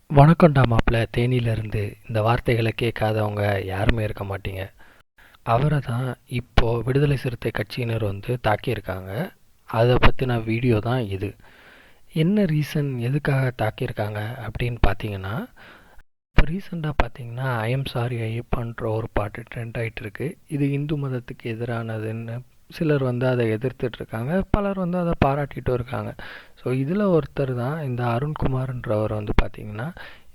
வணக்கம்டா மாப்பிள்ள தேனியிலேருந்து. இந்த வார்த்தைகளை கேட்காதவங்க யாருமே இருக்க மாட்டீங்க. அவரை தான் இப்போது விடுதலை சிறுத்தை கட்சியினர் தாக்கியிருக்காங்க. அதை பற்றின வீடியோ தான் இது. என்ன ரீசன், எதுக்காக தாக்கியிருக்காங்க அப்படின்னு பார்த்தீங்கன்னா, இப்போ ரீசெண்டாக பார்த்தீங்கன்னா ஐஎம் சாரி ஐயப்பான்ற ஒரு பாட்டு ட்ரெண்ட் ஆகிட்டு இருக்கு. இது இந்து மதத்துக்கு எதிரானதுன்னு சிலர் அதை எதிர்த்துட்ருக்காங்க, பலர் அதை பாராட்டிட்டும் இருக்காங்க. ஸோ இதில் ஒருத்தர் தான் இந்த அருண்குமார்ன்றவர் பார்த்திங்கன்னா,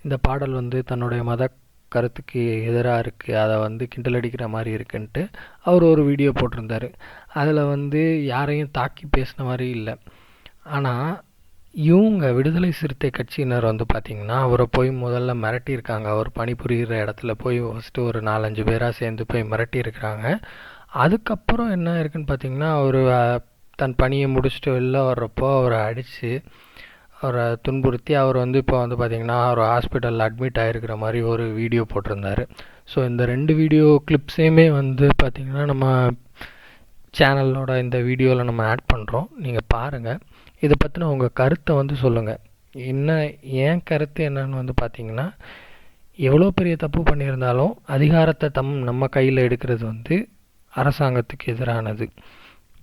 இந்த பாடல் தன்னுடைய மத கருத்துக்கு எதிராக இருக்குது, அதை கிண்டல் அடிக்கிற மாதிரி இருக்குன்ட்டு அவர் ஒரு வீடியோ போட்டிருந்தார். அதில் யாரையும் தாக்கி பேசின மாதிரி இல்லை. ஆனால் இவங்க விடுதலை சிறுத்தை கட்சியினர் பார்த்திங்கன்னா அவரை போய் முதல்ல மிரட்டியிருக்காங்க. அவர் பணிபுரிகிற இடத்துல போய் ஃபஸ்ட்டு ஒரு 4-5 பேராக சேர்ந்து போய் மிரட்டியிருக்கிறாங்க. அதுக்கப்புறம் என்ன இருக்குன்னு பார்த்தீங்கன்னா, அவர் தன் பணியை முடிச்சுட்டு வெளில வர்றப்போ அவரை அடித்து அவரை துன்புறுத்தி அவர் இப்போ பார்த்திங்கன்னா அவர் ஹாஸ்பிட்டலில் அட்மிட் ஆகிருக்கிற மாதிரி ஒரு வீடியோ போட்டிருந்தார். ஸோ இந்த 2 வீடியோ கிளிப்ஸையுமே பார்த்திங்கன்னா நம்ம சேனலோட இந்த வீடியோவில் நம்ம ஆட் பண்ணுறோம், நீங்கள் பாருங்கள். இதை பற்றின உங்கள் கருத்தை சொல்லுங்கள். என்ன ஏன் கருத்து என்னன்னு பார்த்திங்கன்னா, எவ்வளோ பெரிய தப்பு பண்ணியிருந்தாலும் அதிகாரத்தை நம்ம கையில் எடுக்கிறது அரசாங்கத்துக்கு எதிரானது.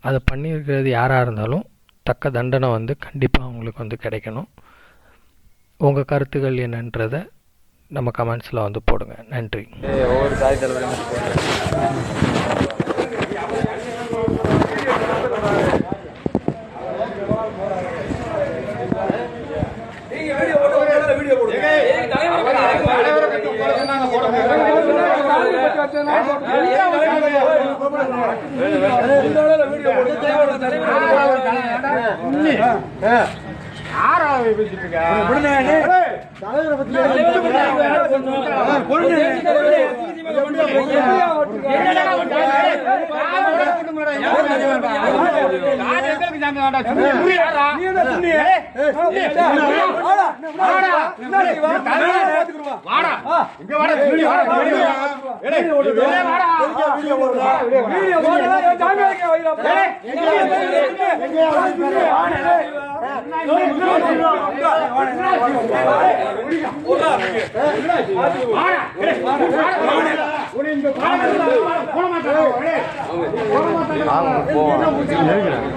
அதை பண்ணியிருக்கிறது யாராக இருந்தாலும் தக்க தண்டனை கண்டிப்பாக அவங்களுக்கு கிடைக்கணும். உங்கள் கருத்துக்கள் என்னன்றதை நம்ம கமெண்ட்ஸில் போடுங்க. நன்றி. ஒவ்வொரு தாய் தலைவரும்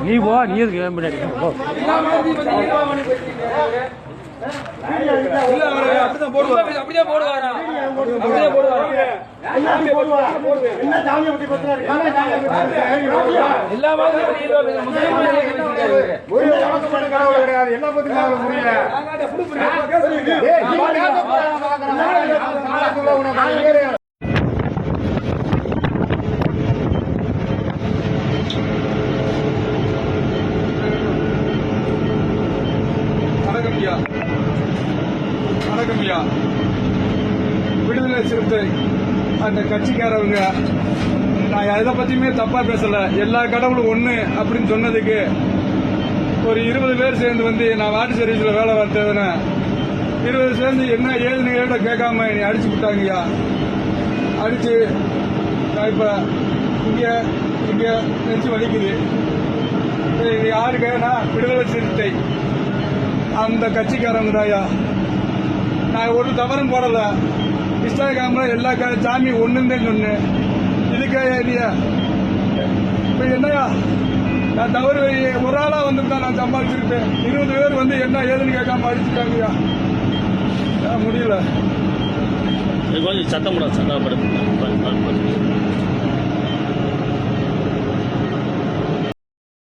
நீ போ, நீ இருக்கு வணக்கம்யா. விடுதலை சிறுத்தை அந்த கட்சிக்காரவங்க, நான் எதை பத்தியுமே தப்பா பேசல, எல்லா கடவுளும் ஒண்ணு அப்படின்னு சொன்னதுக்கு ஒரு 20 பேர் சேர்ந்து நான் வாட்டர் சர்வீஸ்ல வேலை பார்த்தவன 20 சேர்ந்து என்ன ஏதுன்னு கேட்காம என்னை அடிச்சு விட்டாங்கய்யா. அடிச்சு இப்ப இங்க நெஞ்சு வலிக்குது. யாருக்குன்னா விடுதலை சிறுத்தை அந்த கட்சிக்காரங்க தாயா. நான் ஒரு தவறும் போடல. இன்ஸ்டாகிராம்ல எல்லா சாமி ஒண்ணுன்னு சொன்னேன். இதுக்காக இப்ப என்னையா நான் தவறு ஒரு ஆளா தான் நான் சம்பாதிச்சிருப்பேன். 20 பேர் என்ன ஏதுன்னு கேட்காம அடிச்சுட்டாங்கய்யா. முடியல. சத்தம் சத்தப்படுத்து.